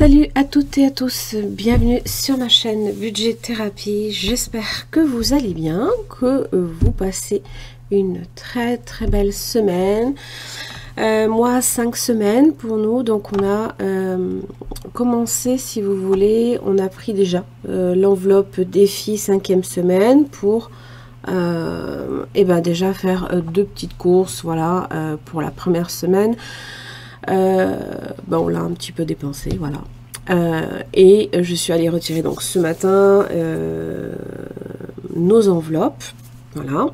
Salut à toutes et à tous, bienvenue sur ma chaîne Budget Thérapie. J'espère que vous allez bien, que vous passez une très belle semaine. Moi, 5 semaines pour nous, donc on a commencé, si vous voulez, on a pris déjà l'enveloppe défi 5e semaine pour déjà faire 2 petites courses, voilà, pour la première semaine. On l'a un petit peu dépensé, voilà. Et je suis allée retirer donc ce matin nos enveloppes, voilà.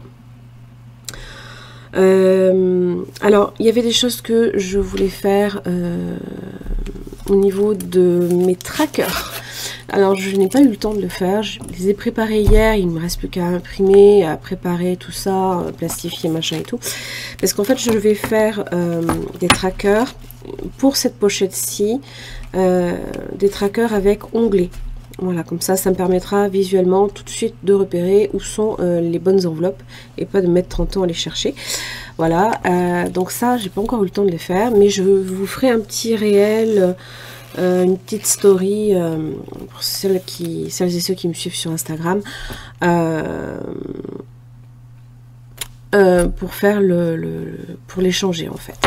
Alors il y avait des choses que je voulais faire au niveau de mes trackers. Alors je n'ai pas eu le temps de le faire, je les ai préparés hier, il ne me reste plus qu'à imprimer, à préparer tout ça, plastifier machin et tout. Parce qu'en fait je vais faire des trackers pour cette pochette-ci, des trackers avec onglets. Voilà, comme ça me permettra visuellement tout de suite de repérer où sont les bonnes enveloppes et pas de mettre 30 ans à les chercher. Voilà, donc ça j'ai pas encore eu le temps de les faire, mais je vous ferai un petit réel, une petite story pour celles et ceux qui me suivent sur Instagram, pour faire pour les changer en fait.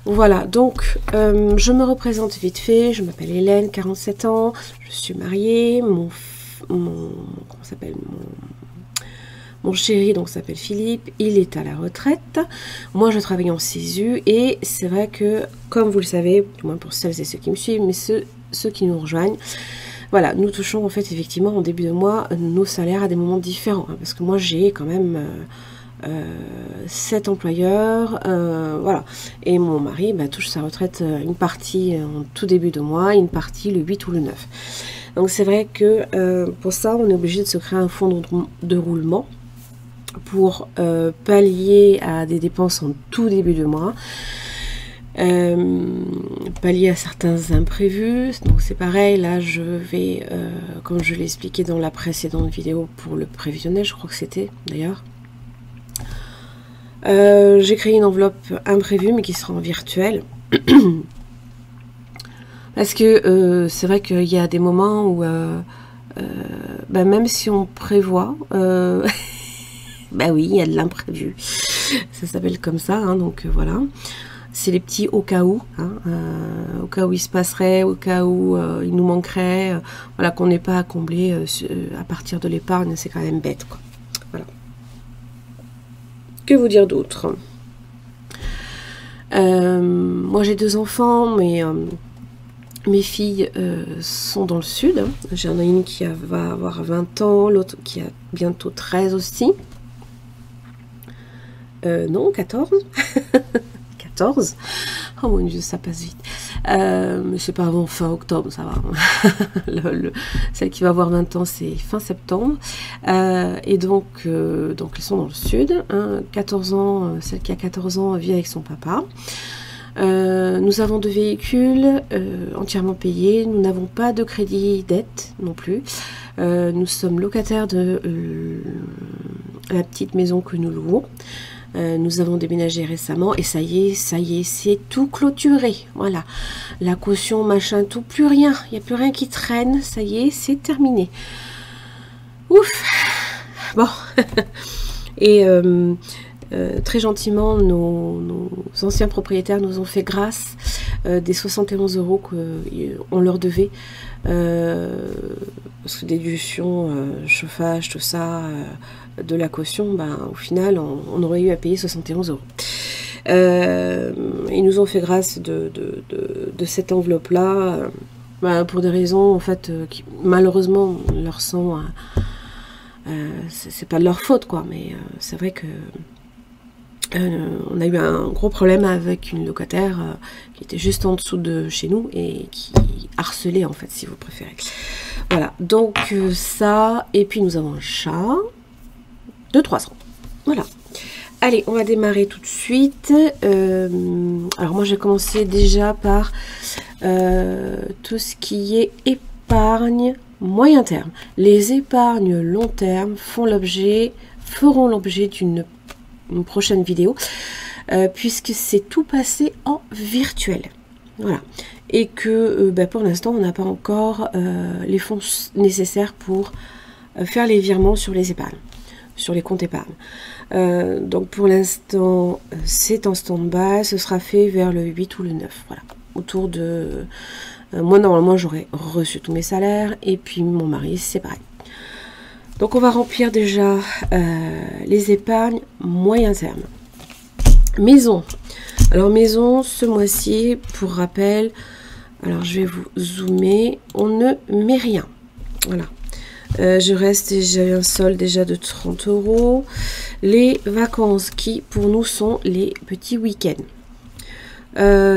Voilà, donc je me représente vite fait, je m'appelle Hélène, 47 ans, je suis mariée, mon chéri donc s'appelle Philippe, il est à la retraite, moi je travaille en CESU et c'est vrai que, comme vous le savez, du moins pour celles et ceux qui me suivent, mais ceux qui nous rejoignent, voilà, nous touchons en fait effectivement en début de mois nos salaires à des moments différents, hein, parce que moi j'ai quand même 7 employeurs, voilà, et mon mari touche sa retraite une partie en tout début de mois, une partie le 8 ou le 9. Donc c'est vrai que pour ça on est obligé de se créer un fonds de roulement pour pallier à des dépenses en tout début de mois, pallier à certains imprévus. Donc c'est pareil, là je vais, comme je l'ai expliqué dans la précédente vidéo pour le prévisionnel, je crois que c'était d'ailleurs, j'ai créé une enveloppe imprévue mais qui sera en virtuel parce que c'est vrai qu'il y a des moments où même si on prévoit, oui, il y a de l'imprévu, ça s'appelle comme ça, hein, donc voilà, c'est les petits au cas où, hein, au cas où il se passerait, au cas où il nous manquerait, voilà, qu'on n'ait pas à combler à partir de l'épargne, c'est quand même bête, quoi. Voilà. Que vous dire d'autre? Moi j'ai 2 enfants, mais mes filles sont dans le sud. J'en ai une qui va avoir 20 ans, l'autre qui a bientôt 13 aussi. Non, 14. 14. Oh mon Dieu, ça passe vite. Mais c'est pas avant fin octobre, ça va. Celle qui va avoir 20 ans, c'est fin septembre. Et donc elles sont dans le sud. Hein, 14 ans, celle qui a 14 ans vit avec son papa. Nous avons 2 véhicules entièrement payés. Nous n'avons pas de crédit dette non plus. Nous sommes locataires de la petite maison que nous louons. Nous avons déménagé récemment et ça y est, c'est tout clôturé. Voilà, la caution, machin, tout, plus rien. Il n'y a plus rien qui traîne. Ça y est, c'est terminé. Ouf. Bon. Et très gentiment, nos anciens propriétaires nous ont fait grâce des 71 € qu'on leur devait. Parce que déduction, chauffage, tout ça, de la caution, au final, on aurait eu à payer 71 €. Ils nous ont fait grâce de cette enveloppe-là, pour des raisons, en fait, qui malheureusement leur sont... c'est pas de leur faute, quoi, mais c'est vrai que on a eu un gros problème avec une locataire qui était juste en dessous de chez nous et qui harcelait, en fait, si vous préférez. Voilà, donc ça, et puis nous avons un chat de 3 ans. Voilà. Allez, on va démarrer tout de suite. Alors moi, j'ai commencé déjà par tout ce qui est épargne moyen terme. Les épargnes long terme feront l'objet d'une prochaine vidéo, puisque c'est tout passé en virtuel. Voilà. Et que pour l'instant, on n'a pas encore les fonds nécessaires pour faire les virements sur les épargnes, sur les comptes épargne. Donc pour l'instant, c'est en stand-by. Ce sera fait vers le 8 ou le 9. Voilà. Autour de... moi, normalement, j'aurais reçu tous mes salaires. Et puis, mon mari, c'est pareil. Donc, on va remplir déjà les épargnes moyen terme. Maison. Alors, maison, ce mois-ci, pour rappel, alors je vais vous zoomer, on ne met rien. Voilà. Je reste, j'ai un solde déjà de 30 €. Les vacances qui, pour nous, sont les petits week-ends.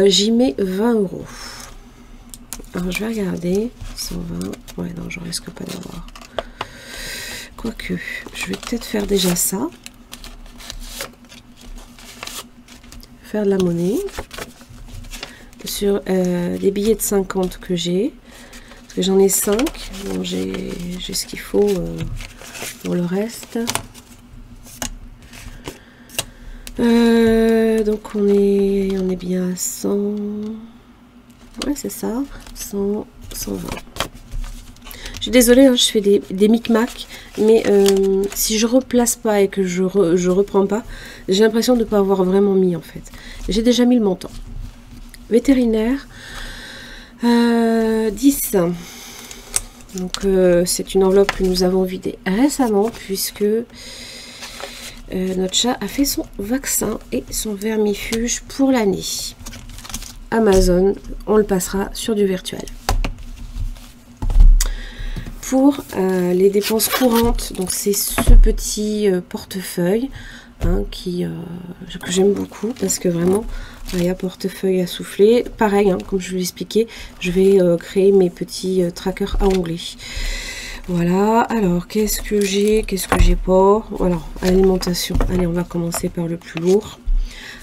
J'y mets 20 €. Alors, je vais regarder. 120. Ouais, non, je risque pas d'avoir. Quoique, je vais peut-être faire déjà ça. Faire de la monnaie. Sur des billets de 50 que j'ai. Parce que j'en ai 5. Bon, j'ai ce qu'il faut pour le reste. Donc on est bien à 100. Ouais, c'est ça. 100, 120. Je suis désolée, hein, je fais des micmacs, mais si je replace pas et que je reprends pas, j'ai l'impression de ne pas avoir vraiment mis en fait. J'ai déjà mis le montant. Vétérinaire, 10. Donc c'est une enveloppe que nous avons vidée récemment puisque notre chat a fait son vaccin et son vermifuge pour l'année. Amazon, on le passera sur du virtuel. Pour les dépenses courantes, donc c'est ce petit portefeuille hein, que j'aime beaucoup parce que vraiment il y a portefeuille à souffler. Pareil, hein, comme je vous l'expliquais, je vais créer mes petits trackers à onglets. Voilà, alors qu'est-ce que j'ai pas? Alors, alimentation. Allez, on va commencer par le plus lourd.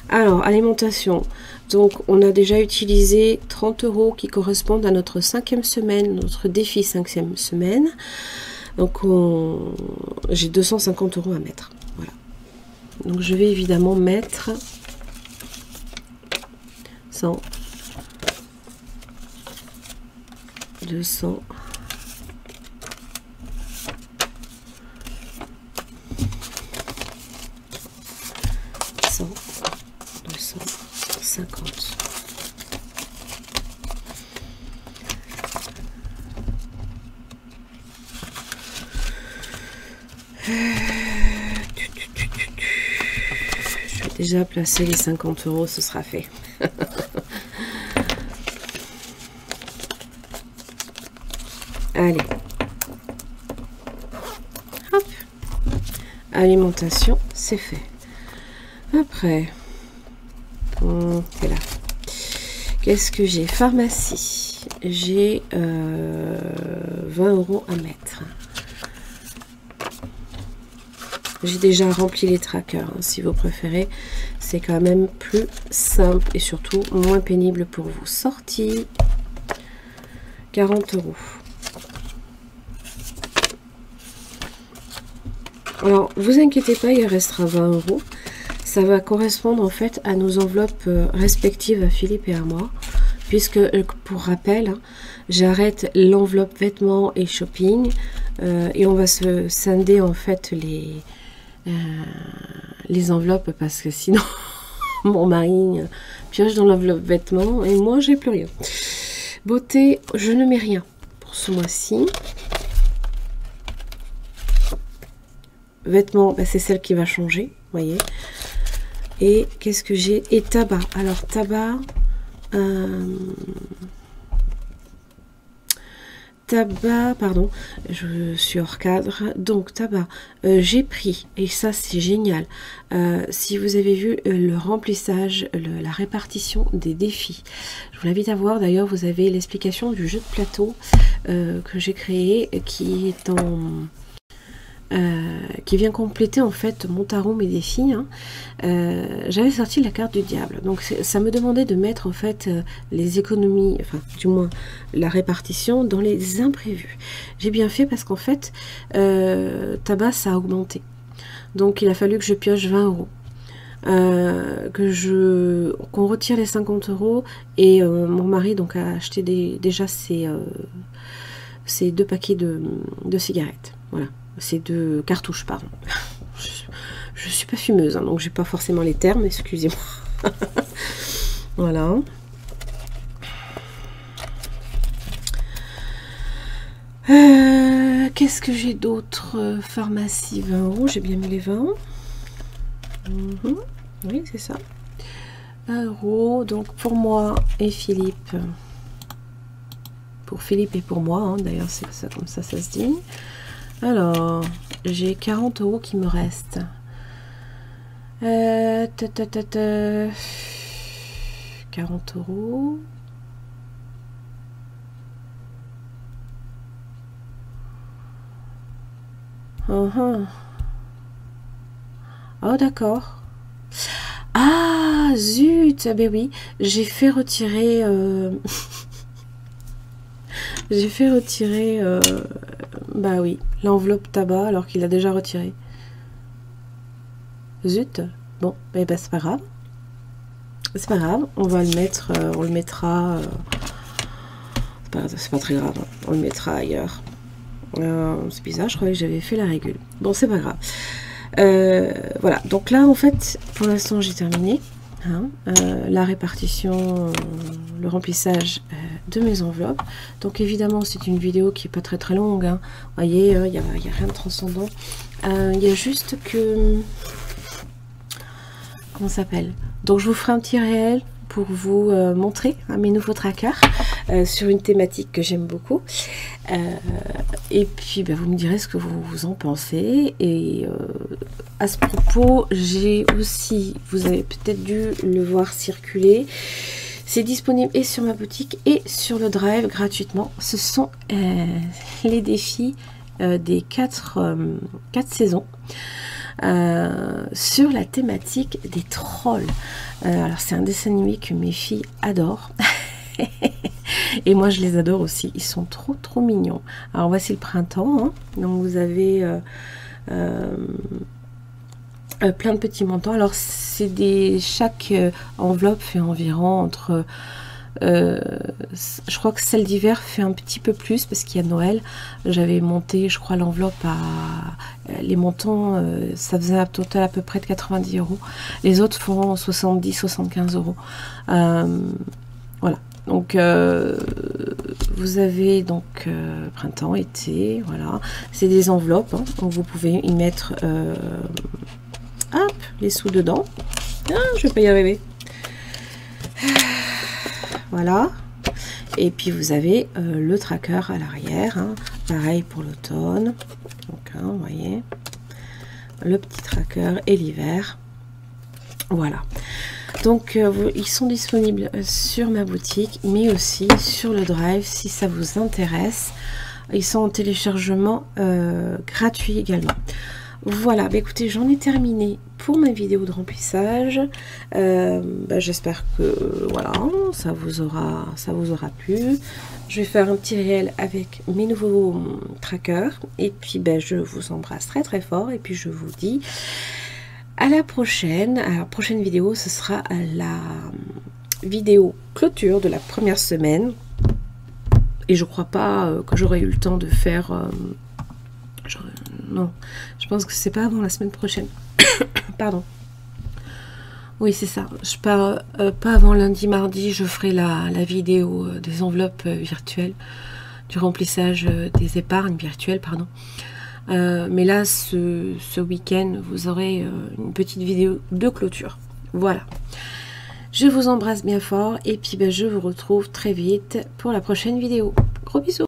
Alors, alimentation. Donc, on a déjà utilisé 30 € qui correspondent à notre 5e semaine, notre défi 5e semaine. Donc, j'ai 250 € à mettre. Voilà. Donc, je vais évidemment mettre 100, 200, 100, 250. Je vais déjà placer les 50 €, ce sera fait. Allez. Hop. Alimentation, c'est fait. Après, c'est là. Qu'est-ce que j'ai? Pharmacie. J'ai 20 € à mettre. J'ai déjà rempli les trackers, hein, si vous préférez. C'est quand même plus simple et surtout moins pénible pour vous. Sortie, 40 €. Alors, vous inquiétez pas, il restera 20 €. Ça va correspondre en fait à nos enveloppes respectives à Philippe et à moi. Puisque, pour rappel, hein, j'arrête l'enveloppe vêtements et shopping. Et on va se scinder en fait les enveloppes parce que sinon mon mari pioche dans l'enveloppe vêtements et moi j'ai plus rien. Beauté, je ne mets rien pour ce mois-ci. Vêtements, c'est celle qui va changer, voyez. Et qu'est-ce que j'ai? Et tabac. Alors tabac, pardon, je suis hors cadre. Donc tabac, j'ai pris, et ça c'est génial, si vous avez vu le remplissage, la répartition des défis, je vous l'invite à voir. D'ailleurs, vous avez l'explication du jeu de plateau que j'ai créé, qui est qui vient compléter en fait mon tarot, mes défis. Hein. J'avais sorti la carte du diable, donc ça me demandait de mettre en fait les économies, enfin du moins la répartition dans les imprévus. J'ai bien fait parce qu'en fait tabac ça a augmenté, donc il a fallu que je pioche 20 €. qu'on retire les 50 €, et mon mari donc a acheté déjà ces 2 paquets de cigarettes. Voilà, ces 2 cartouches, pardon. Je suis pas fumeuse, hein, donc j'ai pas forcément les termes, excusez-moi. Voilà. Qu'est-ce que j'ai d'autre? Pharmacie, 20 €, j'ai bien mis les 20. Oui, c'est ça. 1 €, donc pour moi et Philippe. Pour Philippe et pour moi, hein, d'ailleurs c'est ça, comme ça se dit. Alors, j'ai 40 € qui me restent. 40 €. Oh, d'accord. Ah, zut, ben oui, j'ai fait retirer... j'ai fait retirer... bah oui, l'enveloppe tabac, alors qu'il a déjà retiré. Zut. Bon, ben c'est pas grave. C'est pas grave, on va le mettre, on le mettra... c'est pas très grave, hein. On le mettra ailleurs. C'est bizarre, je croyais que j'avais fait la régule. Bon, c'est pas grave. Voilà, donc là en fait pour l'instant j'ai terminé, hein, la répartition, le remplissage de mes enveloppes. Donc évidemment c'est une vidéo qui est pas très longue, hein. Vous voyez, il n'y a rien de transcendant, il y a juste que, comment ça s'appelle, donc je vous ferai un petit réel pour vous montrer mes nouveaux trackers sur une thématique que j'aime beaucoup, et puis vous me direz ce que vous en pensez. Et à ce propos, j'ai aussi, vous avez peut-être dû le voir circuler, c'est disponible et sur ma boutique et sur le Drive gratuitement. Ce sont les défis des 4 saisons sur la thématique des trolls. Alors c'est un dessin animé que mes filles adorent et moi je les adore aussi, ils sont trop mignons. Alors voici le printemps, hein. Donc vous avez plein de petits montants. Alors c'est chaque enveloppe fait environ entre je crois que celle d'hiver fait un petit peu plus parce qu'il y a Noël. J'avais monté, je crois, l'enveloppe à les montants, ça faisait un total à peu près de 90 €. Les autres font 70-75 €. Voilà. Donc vous avez donc printemps, été, voilà. C'est des enveloppes, hein, donc vous pouvez y mettre hop, les sous dedans. Ah, je vais pas y arriver. Voilà, et puis vous avez le tracker à l'arrière, hein. Pareil pour l'automne, donc hein, vous voyez le petit tracker et l'hiver. Voilà, donc ils sont disponibles sur ma boutique mais aussi sur le Drive si ça vous intéresse. Ils sont en téléchargement gratuit également. Voilà, écoutez, j'en ai terminé pour ma vidéo de remplissage. J'espère que voilà, ça vous aura plu. Je vais faire un petit réel avec mes nouveaux trackers. Et puis je vous embrasse très fort. Et puis je vous dis à la prochaine. À la prochaine vidéo, ce sera la vidéo clôture de la première semaine. Et je crois pas que j'aurai eu le temps de faire... non, je pense que c'est pas avant la semaine prochaine. Pardon. Oui, c'est ça. Je pars pas avant lundi, mardi. Je ferai la vidéo des enveloppes virtuelles, du remplissage des épargnes virtuelles, pardon. Mais là, ce week-end, vous aurez une petite vidéo de clôture. Voilà. Je vous embrasse bien fort et puis je vous retrouve très vite pour la prochaine vidéo. Gros bisous.